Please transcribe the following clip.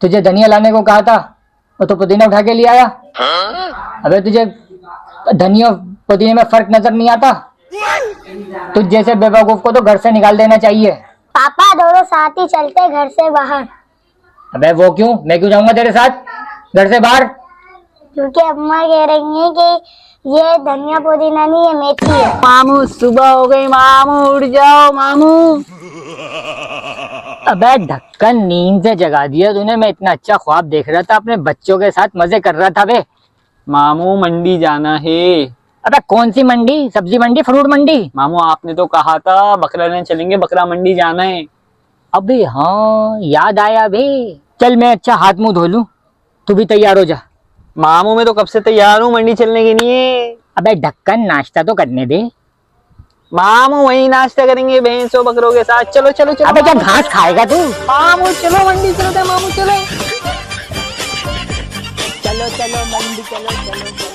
तुझे धनिया लाने को कहा था और तो पुदीना उठा के ले आया। अबे तुझे धनिया पुदीने में फर्क नजर नहीं आता? तुझ जैसे बेवकूफ को तो घर से निकाल देना चाहिए। पापा दोनों साथ ही चलते घर से बाहर। अबे वो क्यों? मैं क्यों जाऊंगा तेरे साथ घर से बाहर? क्योंकि अम्मा कह रही है कि ये धनिया पुदीना नहीं है, मेथी है। मामू सुबह हो गई, मामू उठ जाओ मामू। अबे ढक्कन, नींद से जगा दिया तूने। मैं इतना अच्छा ख्वाब देख रहा था, अपने बच्चों के साथ मजे कर रहा था। बे मामू मंडी जाना है। अबे कौन सी मंडी? सब्जी मंडी, फ्रूट मंडी? मामू आपने तो कहा था बकरा लेने चलेंगे, बकरा मंडी जाना है। अबे हाँ याद आया बे। चल मैं अच्छा हाथ मुंह धो लूं, तू भी तैयार हो जा। मामू मैं तो कब से तैयार हूँ मंडी चलने के लिए। अबे ढक्कन, नाश्ता तो करने दे। मामू वही नाश्ता करेंगे भैंसों बकरों के साथ। चलो चलो चलो। अबे क्या घास खाएगा तू? मामू चलो मंडी चलते हैं, मामू चलो। चलो चलो मंडी, चलो चलो चलो।